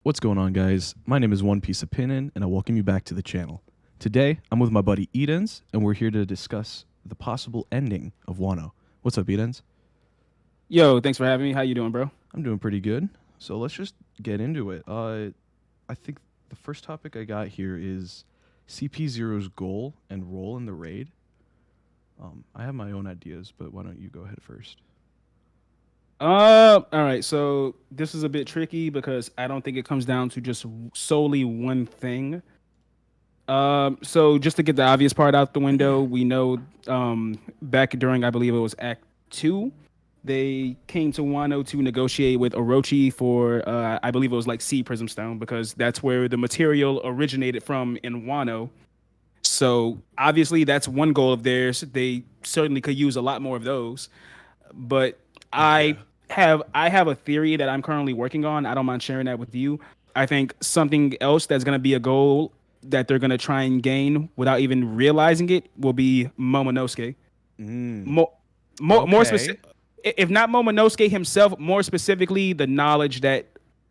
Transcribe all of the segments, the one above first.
What's going on, guys? My name is One Piece Opinion, and I welcome you back to the channel. Today, I'm with my buddy Edenz, and we're here to discuss the possible ending of Wano. What's up, Edenz? Yo, thanks for having me. How you doing, bro? I'm doing pretty good. So let's just get into it. I think the first topic I got here is CP Zero's goal and role in the raid. I have my own ideas, but why don't you go ahead first? All right. So this is a bit tricky because I don't think it comes down to just solely one thing. So just to get the obvious part out the window, we know back during I believe it was Act Two, they came to Wano to negotiate with Orochi for I believe it was like Sea Prism Stone because that's where the material originated from in Wano. So obviously that's one goal of theirs. They certainly could use a lot more of those. But I Yeah. I have a theory that I'm currently working on. I don't mind sharing that with you. I think something else that's going to be a goal that they're going to try and gain without even realizing it will be Momonosuke. Mm. More more Okay. specific, if not Momonosuke himself, more specifically the knowledge that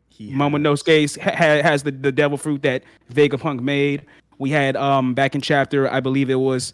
He has. Momonosuke has the devil fruit that Vegapunk made. We had back in chapter, I believe it was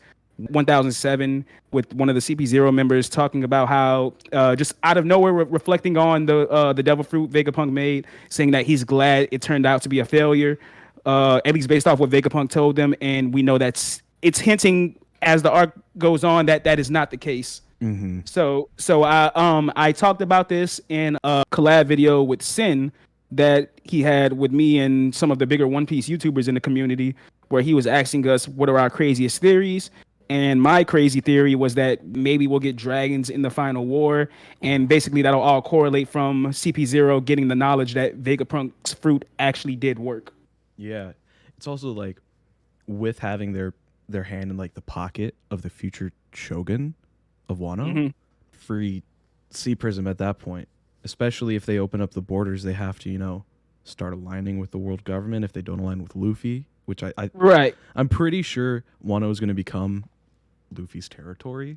1007, with one of the CP0 members talking about how just out of nowhere reflecting on the devil fruit Vegapunk made, saying that he's glad it turned out to be a failure, at least based off what Vegapunk told them, and we know it's hinting as the arc goes on that that is not the case. Mm-hmm. So I talked about this in a collab video with Sin that he had with me and some of the bigger One Piece YouTubers in the community, where he was asking us what are our craziest theories. And my crazy theory was that maybe we'll get dragons in the final war, and basically that'll all correlate from CP0 getting the knowledge that Vegapunk's fruit actually did work. Yeah. It's also like with having their hand in like the pocket of the future shogun of Wano, Hmm. free Sea Prism at that point. Especially if they open up the borders, they have to, start aligning with the world government if they don't align with Luffy, which Right. I'm pretty sure Wano is going to become Luffy's territory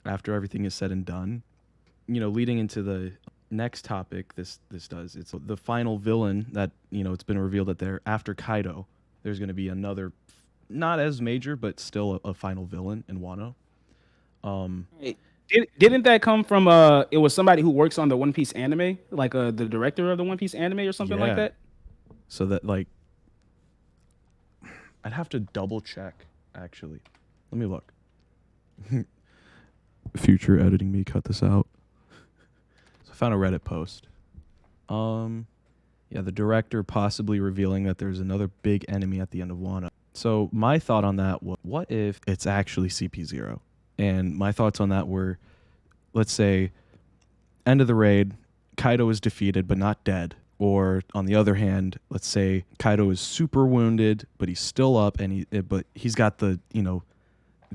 after everything is said and done. Leading into the next topic, this does it's the final villain that it's been revealed that there after Kaido, there's going to be another, not as major but still a final villain in Wano. Um, Didn't that come from it was somebody who works on the One Piece anime, like the director of the One Piece anime or something like yeah, that? so that like I'd have to double check actually. Let me look. Future editing me cut this out. So I found a Reddit post. Um, yeah, the director possibly revealing that there's another big enemy at the end of Wano. So my thought on that was, what if it's actually CP0? And my thoughts on that were, let's say, end of the raid, Kaido is defeated but not dead. Or on the other hand, let's say Kaido is super wounded but he's still up and but he's got the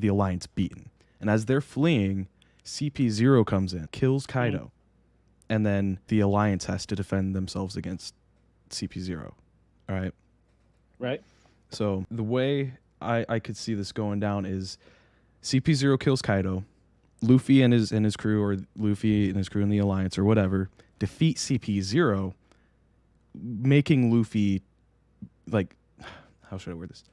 alliance beaten. And as they're fleeing, CP0 comes in, kills Mhm. Kaido, and then the alliance has to defend themselves against CP0. All right. Right. So the way I could see this going down is CP0 kills Kaido, Luffy and his crew, or Luffy and his crew in the alliance or whatever, defeat CP0, making Luffy like, how should I word this?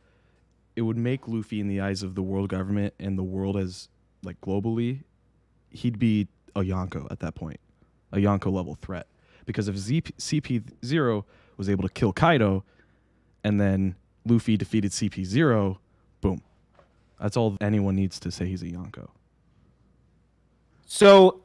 It would make Luffy in the eyes of the world government and the world as like globally, he'd be a Yonko at that point, a Yonko level threat. Because if CP0 was able to kill Kaido and then Luffy defeated CP0, boom. That's all anyone needs to say he's a Yonko. So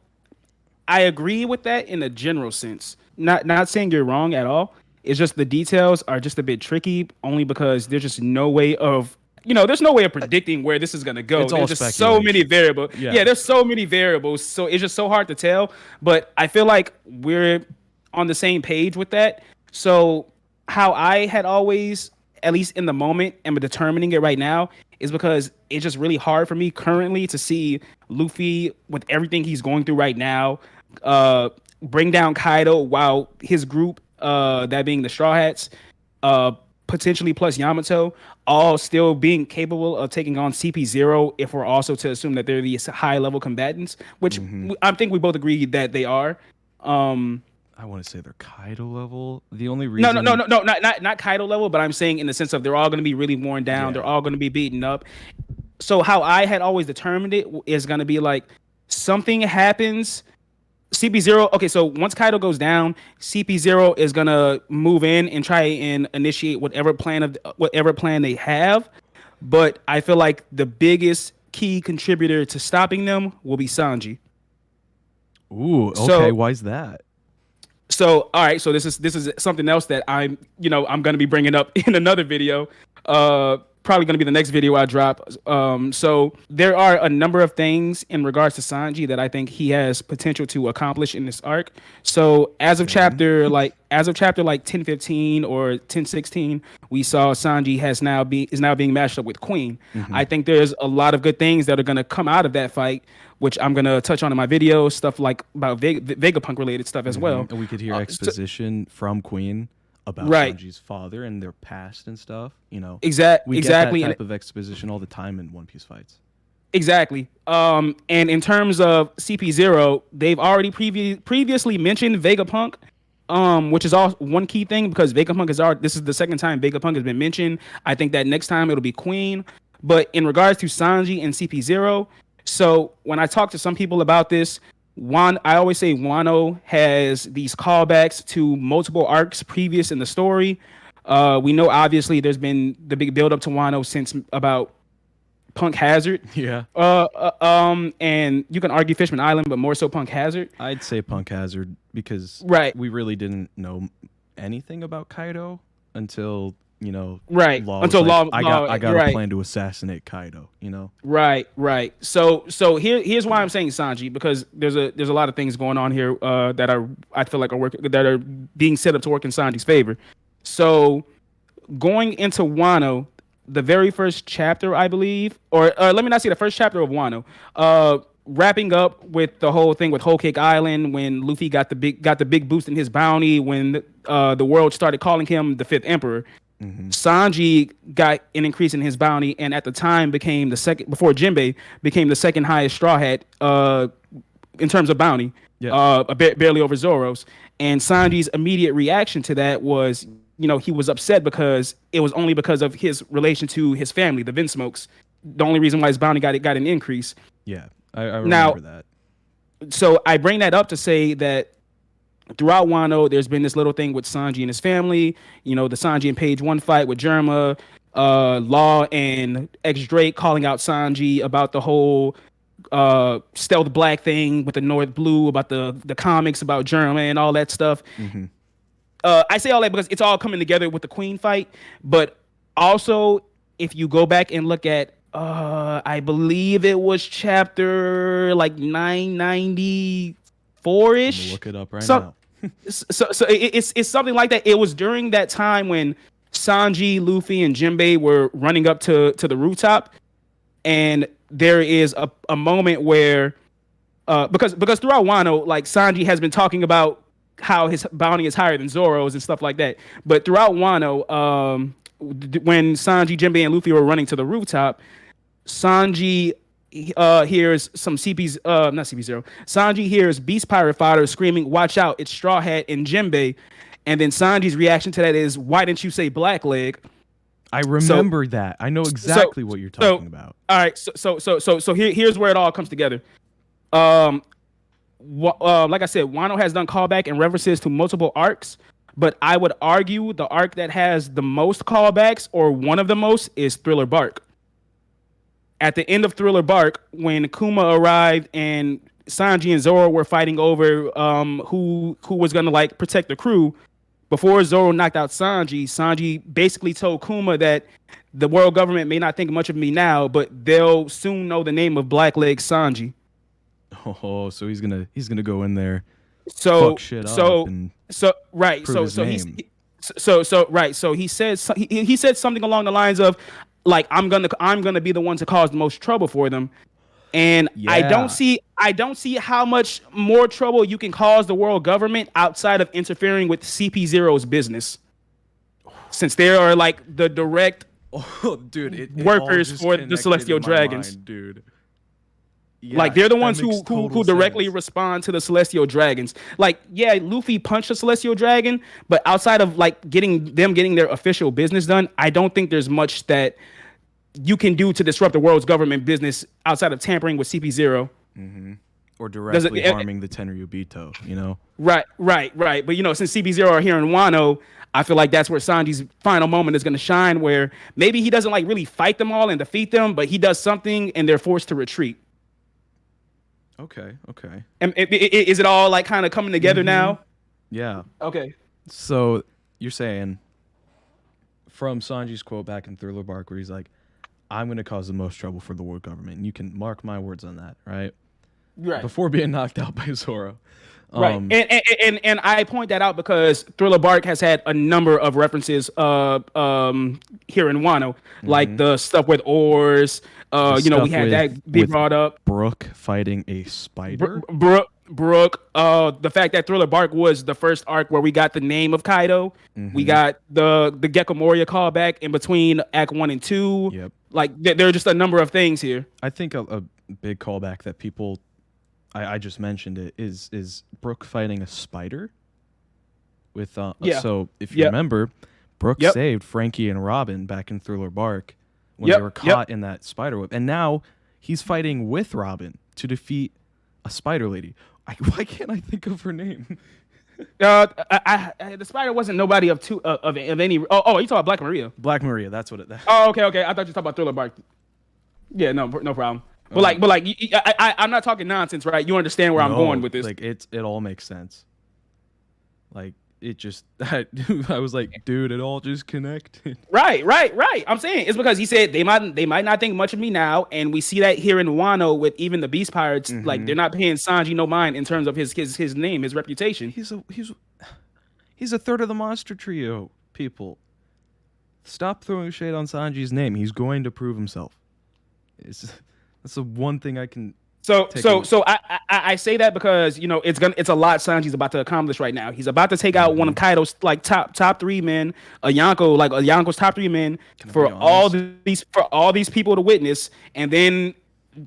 I agree with that in a general sense. Not saying you're wrong at all. It's just the details are just a bit tricky, only because there's just no way of there's no way of predicting where this is gonna go. It's all There's just so many speculation. variables. Yeah, Yeah. there's so many variables, so it's just so hard to tell. But I feel like we're on the same page with that. So how I had always, at least in the moment, am determining it right now is because it's just really hard for me currently to see Luffy with everything he's going through right now, uh, bring down Kaido while his group, that being the Straw Hats, uh, potentially plus Yamato, all still being capable of taking on CP0 if we're also to assume that they're these high level combatants, which Mm-hmm. I think we both agree that they are. Um, I want to say they're Kaido level. The only No, no, no, reason, no, no, not Kaido level, but I'm saying in the sense of they're all going to be really worn down. They're yeah, all going to be beaten up. So how I had always determined it is going to be like something happens. CP0. Okay, so once Kaido goes down, CP0 is gonna move in and try and initiate whatever plan they have. But I feel like the biggest key contributor to stopping them will be Sanji. ooh, okay, So why is that? all right, so this is something else that I'm gonna be bringing up in another video. Probably gonna be the next video I drop. So there are a number of things in regards to Sanji that I think he has potential to accomplish in this arc. So Same. as of chapter like 1015 or 1016, we saw Sanji is now being matched up with Queen. I think there's a lot of good things that are gonna come out of that fight, which I'm gonna touch on in my video, stuff like about Vegapunk related stuff as well. And we could hear So, exposition from Queen about right, Sanji's father and their past and stuff. We get that exactly, and type of exposition all the time in One Piece fights. exactly. And in terms of CP0, they've already previously mentioned Vegapunk, which is all one key thing because Vegapunk is already. This is the second time Vegapunk has been mentioned. I think that next time it'll be Queen. But in regards to Sanji and CP0, so when I talk to some people about this, I always say Wano has these callbacks to multiple arcs previous in the story. We know obviously there's been the big build up to Wano since about Punk Hazard. Yeah. And you can argue Fishman Island, but more so Punk Hazard. I'd say Punk Hazard because Right. we really didn't know anything about Kaido until, Right. Law was Until like, Law, I got a right. plan to assassinate Kaido. Right. So here's why I'm saying Sanji, because there's a lot of things going on here that I feel like are being set up to work in Sanji's favor. So going into Wano, the very first chapter, I believe, or let me not say the first chapter of Wano, wrapping up with the whole thing with Whole Cake Island when Luffy got the big boost in his bounty when the world started calling him the Fifth Emperor. Sanji got an increase in his bounty, and at the time became the second before Jinbei became the second highest Straw Hat in terms of bounty, Yeah. barely over Zoro's. And Sanji's immediate reaction to that was, he was upset because it was only because of his relation to his family, the Vinsmokes. The only reason why his bounty got an increase. Yeah. I Now, remember that. so I bring that up to say that throughout Wano, there's been this little thing with Sanji and his family. The Sanji and Page One fight with Germa, Law and X Drake calling out Sanji about the whole Stealth Black thing with the North Blue, about the comics about Germa and all that stuff. I say all that because it's all coming together with the Queen fight. But also, if you go back and look at, I believe it was chapter like 994-ish. Look it up right now. So it's something like that. It was during that time when Sanji, Luffy, and Jinbei were running up to the rooftop, and there is a moment where because throughout Wano, like Sanji has been talking about how his bounty is higher than Zoro's and stuff like that. But throughout Wano, when Sanji, Jinbei, and Luffy were running to the rooftop, Sanji hears some CP's not CP0. Sanji hears Beast Pirate Fighter screaming, "Watch out, it's Straw Hat and Jinbei." And then Sanji's reaction to that is, "Why didn't you say Blackleg?" I remember that. I know exactly what you're talking about. All right, so here's where it all comes together. Like I said, Wano has done callback and references to multiple arcs, but I would argue the arc that has the most callbacks, or one of the most, is Thriller Bark. At the end of Thriller Bark, when Kuma arrived and Sanji and Zoro were fighting over who was gonna like protect the crew, before Zoro knocked out Sanji basically told Kuma that the world government may not think much of me now, but they'll soon know the name of Blackleg Sanji. Oh, so he's gonna go in there, So fuck shit up, and right. prove his He's name. right. So he said he said something along the lines of like I'm gonna be the one to cause the most trouble for them. And I don't see how much more trouble you can cause the world government outside of interfering with CP0's business, since they are like the direct Oh, dude, it all workers just for the connected Celestial in my Dragons. mind, dude. Like they're the that ones makes who total directly sense. respond to the celestial dragons. Like, yeah, Luffy punched a celestial dragon, but outside of like getting their official business done, I don't think there's much that you can do to disrupt the world's government business outside of tampering with CP0. Or Does it? directly harming the Tenryubito, you know? Right. But since CP0 are here in Wano, I feel like that's where Sanji's final moment is going to shine. Where maybe he doesn't like really fight them all and defeat them, but he does something and they're forced to retreat. Okay. And is it all like kind of coming together now? Yeah. Okay. So you're saying from Sanji's quote back in Thriller Bark where he's like, I'm going to cause the most trouble for the world government. And you can mark my words on that, right? Right. Before being knocked out by Zoro. Right, and I point that out because Thriller Bark has had a number of references here in Wano, like the stuff with oars. We had that be brought up. Brook fighting a spider. Brooke. The fact that Thriller Bark was the first arc where we got the name of Kaido. We got the Gecko Moria callback in between Act 1 and 2. Yep. Like there are just a number of things here. I think a big callback that people. I just mentioned it is Brook fighting a spider with so if you remember, Brook saved Frankie and Robin back in Thriller Bark when they were caught in that spider web, and now he's fighting with Robin to defeat a spider lady. Why can't I think of her name? The spider wasn't nobody of any. Oh, you talking about Black Maria? Black Maria, that's what it. Oh, okay. I thought you were talking about Thriller Bark. Yeah, no problem. But I'm not talking nonsense, right? You understand where I'm going with this? Like it all makes sense. Like it just, I was like, dude, it all just connected. Right. I'm saying it's because he said they might not think much of me now, and we see that here in Wano with even the Beast Pirates, like they're not paying Sanji no mind in terms of his name, his reputation. He's a third of the monster trio. People, stop throwing shade on Sanji's name. He's going to prove himself. That's the one thing I can. So I say that because it's a lot Sanji's about to accomplish right now. He's about to take out one of Kaido's like top 3 men, Yonko's top 3 men for all these people to witness, and then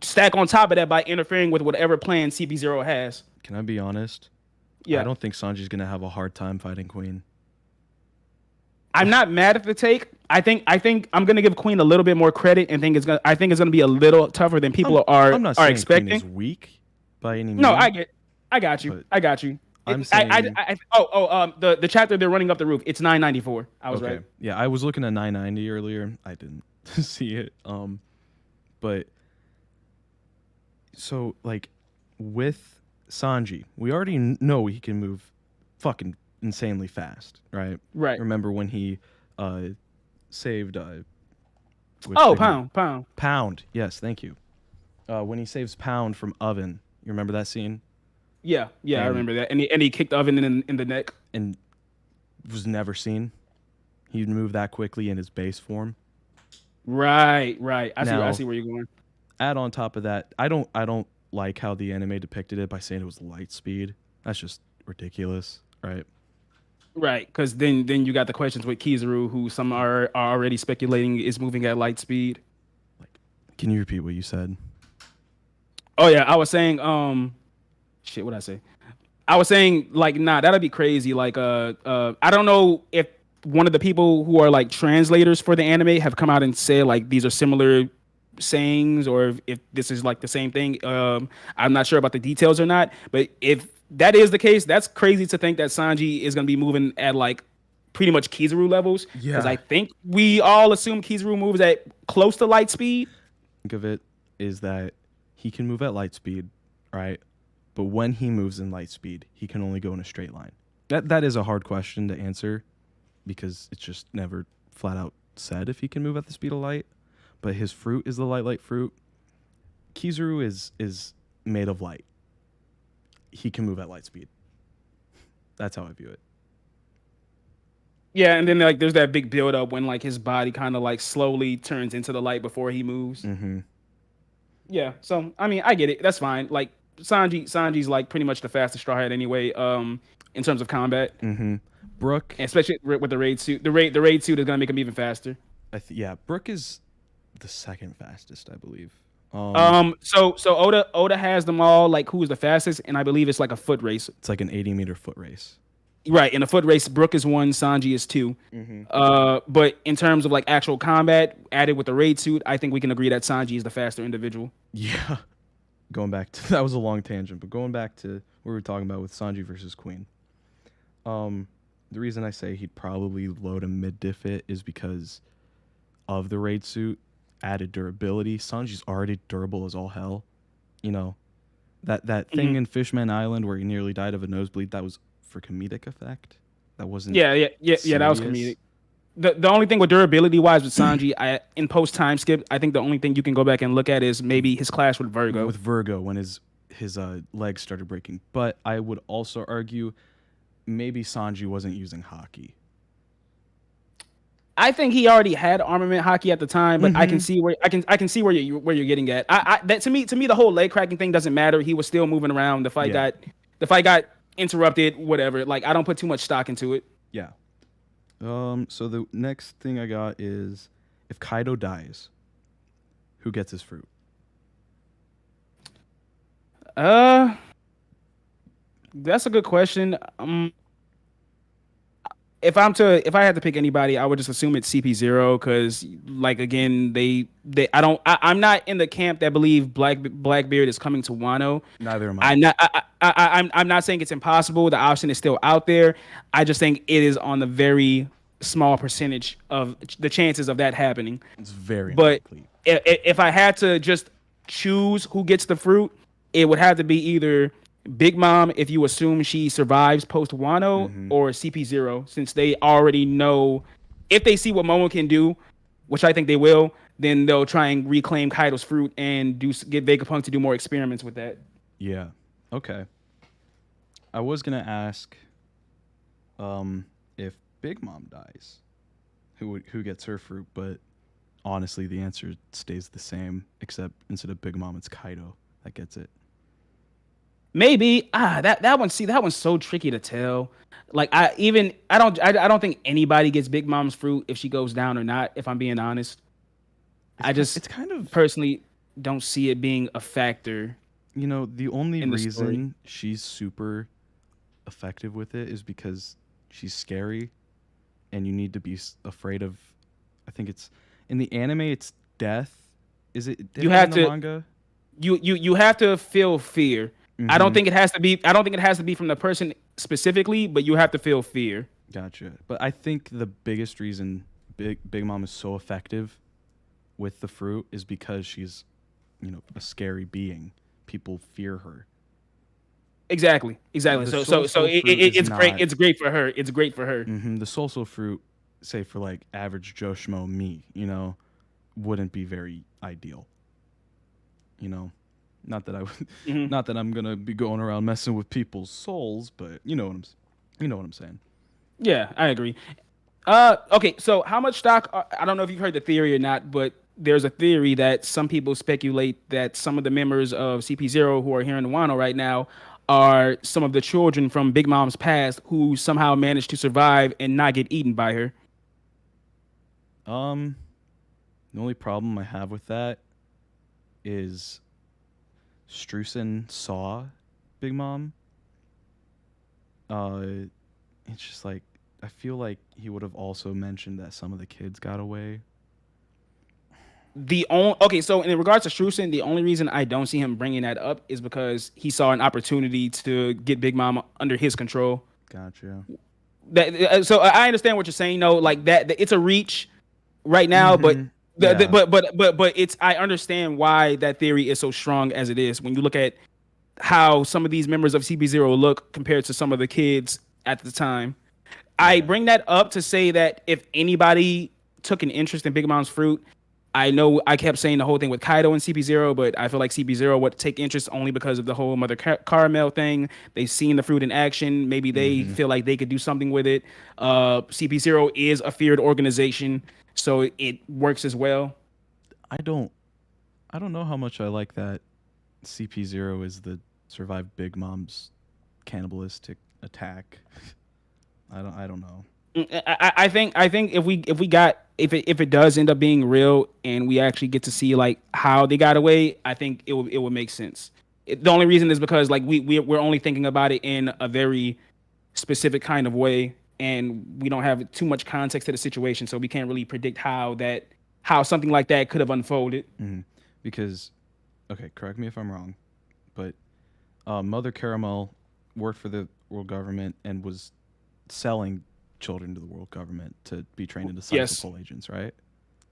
stack on top of that by interfering with whatever plan CP0 has. Can I be honest? Yeah. I don't think Sanji's gonna have a hard time fighting Queen. I'm not mad at the take. I think I'm gonna give Queen a little bit more credit and think it's gonna be a little tougher than people are expecting. Queen is weak by any means. No, I got you. I'm saying the chapter they're running up the roof. It's 994. I was right. Yeah, I was looking at 990 earlier. I didn't see it. But so like with Sanji, we already know he can move fucking insanely fast, right? Right. Remember when he saved Pound. Yes, thank you. When he saves Pound from Oven, you remember that scene? Yeah, I remember that. And he kicked Oven in the neck and was never seen. He moved that quickly in his base form. Right. I see where you're going. Add on top of that, I don't like how the anime depicted it by saying it was light speed. That's just ridiculous, right? Right, because then you got the questions with Kizaru, who some are already speculating is moving at light speed. Like, can you repeat what you said? Oh yeah, I was saying, what'd I say? I was saying like, nah, that'd be crazy. Like, I don't know if one of the people who are like translators for the anime have come out and said like these are similar sayings, or if this is like the same thing. I'm not sure about the details or not, but if that is the case, that's crazy to think that Sanji is going to be moving at like pretty much Kizaru levels. Yeah. Because I think we all assume Kizaru moves at close to light speed. Think of it is that he can move at light speed, right? But when he moves in light speed, he can only go in a straight line. That is a hard question to answer because it's just never flat out said if he can move at the speed of light. But his fruit is the light fruit. Kizaru is made of light. He can move at light speed. That's how I view it. Yeah, and then like there's that big build up when like his body kind of like slowly turns into the light before he moves. Mm-hmm. Yeah, so I mean I get it. That's fine. Like Sanji's like pretty much the fastest Straw Hat anyway. In terms of combat. Mm-hmm. Brook, and especially with the raid suit. The raid suit is gonna make him even faster. Brook is the second fastest, I believe. So Oda has them all like who's the fastest, and I believe it's like a foot race. It's like an 80-meter foot race. Right, in a foot race, Brook is one, Sanji is two. But in terms of like actual combat added with the raid suit, I think we can agree that Sanji is the faster individual. Yeah. Going back to that was a long tangent, but going back to what we were talking about with Sanji versus Queen. The reason I say he'd probably load a mid diff it is because of the raid suit, added durability. Sanji's already durable as all hell. You know, that thing in Fishman Island where he nearly died of a nosebleed, that was for comedic effect. That wasn't Yeah. That was serious. comedic. The only thing with durability wise with Sanji, in post time skip, I think the only thing you can go back and look at is maybe his clash with Virgo. With Virgo when his legs started breaking. But I would also argue maybe Sanji wasn't using hockey. I think he already had armament hockey at the time, but I can see where you're getting at. That to me the whole leg cracking thing doesn't matter. He was still moving around. The fight got interrupted. Whatever. Like I don't put too much stock into it. Yeah. So the next thing I got is if Kaido dies, who gets his fruit? That's a good question. If I had to pick anybody, I would just assume it's CP0 because, like, again, I'm not in the camp that believe Blackbeard is coming to Wano. Neither am I. I'm not saying it's impossible. The option is still out there. I just think it is on the very small percentage of the chances of that happening. It's very But unlikely. if I had to just choose who gets the fruit, it would have to be either Big Mom, if you assume she survives post Wano, or CP0, since they already know if they see what Momo can do, which I think they will, then they'll try and reclaim Kaido's fruit and get Vegapunk to do more experiments with that. Yeah. Okay. I was gonna ask, if Big Mom dies, who gets her fruit? But honestly, the answer stays the same, except instead of Big Mom, it's Kaido that gets it. Maybe that one. See, that one's so tricky to tell. Like I don't think anybody gets Big Mom's fruit if she goes down or not. If I'm being honest, It's kind of personally don't see it being a factor. the only in the reason story. she's super effective with it is because she's scary, and you need to be afraid of. I think it's in the anime. It's death. Is it? You have in the to- manga. You have to feel fear. I don't think it has to be. I don't think it has to be from the person specifically, but you have to feel fear. Gotcha. But I think the biggest reason Big Mom is so effective with the fruit is because she's, a scary being. People fear her. Exactly. The So Soul fruit is it's great. not- It's great for her. It's great for her. The Soul fruit, say for like average Joe Schmo me, wouldn't be very ideal. Not that I would, not that I'm gonna be going around messing with people's souls, but you know what I'm saying. Yeah, I agree. Okay, so how much stock? I don't know if you've heard the theory or not, but there's a theory that some people speculate that some of the members of CP0 who are here in Wano right now are some of the children from Big Mom's past who somehow managed to survive and not get eaten by her. The only problem I have with that is Streusen saw Big Mom. It's just like I feel like he would have also mentioned that some of the kids got away. So in regards to Streusen, the only reason I don't see him bringing that up is because he saw an opportunity to get Big Mom under his control. Gotcha. So I understand what you're saying. No, like that it's a reach right now, but Yeah. but it's I understand why that theory is so strong as it is when you look at how some of these members of CP0 look compared to some of the kids at the time. I bring that up to say that if anybody took an interest in Big Mom's fruit, I know I kept saying the whole thing with Kaido and CP0, but I feel like CP0 would take interest only because of the whole Mother Caramel thing. They've seen the fruit in action. Maybe they feel like they could do something with it. CP0 is a feared organization, so it works as well. I don't know how much I like that CP0 is the survived Big Mom's cannibalistic attack. I don't know. I think if we got if it does end up being real and we actually get to see like how they got away, I think it would make sense. The only reason is because like we're only thinking about it in a very specific kind of way, and we don't have too much context to the situation, so we can't really predict how something like that could have unfolded. Mm-hmm. Because, okay, correct me if I'm wrong, but Mother Caramel worked for the world government and was selling children to the world government to be trained into Yes. cyberpol agents, right?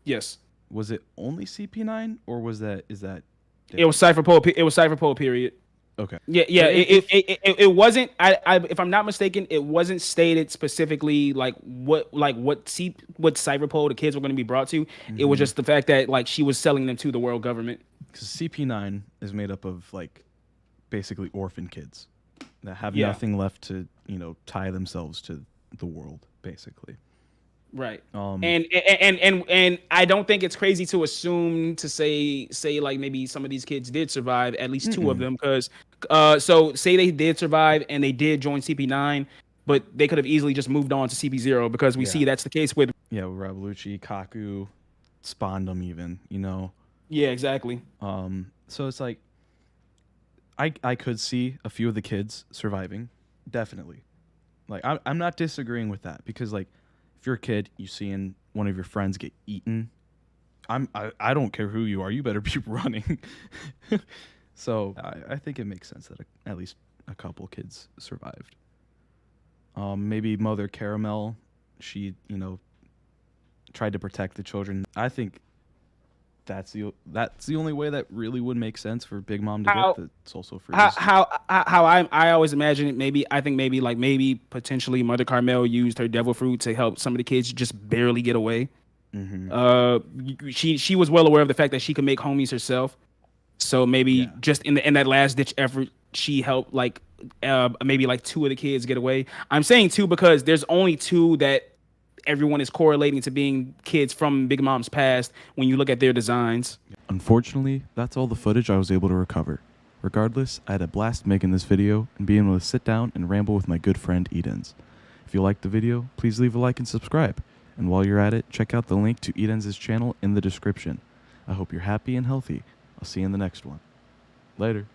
Yes. Was it only CP9 or is that It was Cypherpole. It was Cypherpole. Period. okay? Yeah, yeah. It wasn't. If I'm not mistaken, it wasn't stated specifically like what Cypherpole the kids were going to be brought to. It was just the fact that like she was selling them to the world government. Because CP9 is made up of like basically orphan kids that have Yeah. nothing left to tie themselves to the world, basically. Right. And I don't think it's crazy to assume to say like maybe some of these kids did survive, at least two of them, because so say they did survive and they did join CP9, but they could have easily just moved on to CP0 because we see that's the case with Rabalucci, Kaku spawned them even, Yeah, exactly. So it's like I could see a few of the kids surviving, definitely. Like I'm not disagreeing with that because like if you're a kid, you seeing one of your friends get eaten, I don't care who you are, you better be running. So I think it makes sense that at least a couple kids survived. Maybe Mother Caramel, she tried to protect the children. I think that's the only way that really would make sense for Big Mom to get the social freeze. How I always imagine it. Maybe potentially Mother Carmel used her devil fruit to help some of the kids just barely get away. She was well aware of the fact that she could make homies herself, so maybe just in that last ditch effort, she helped like maybe like two of the kids get away. I'm saying two because there's only two that everyone is correlating to being kids from Big Mom's past when you look at their designs. Unfortunately, that's all the footage I was able to recover. Regardless, I had a blast making this video and being able to sit down and ramble with my good friend Edenz. If you liked the video, please leave a like and subscribe. And while you're at it, check out the link to Edenz's channel in the description. I hope you're happy and healthy. I'll see you in the next one. Later.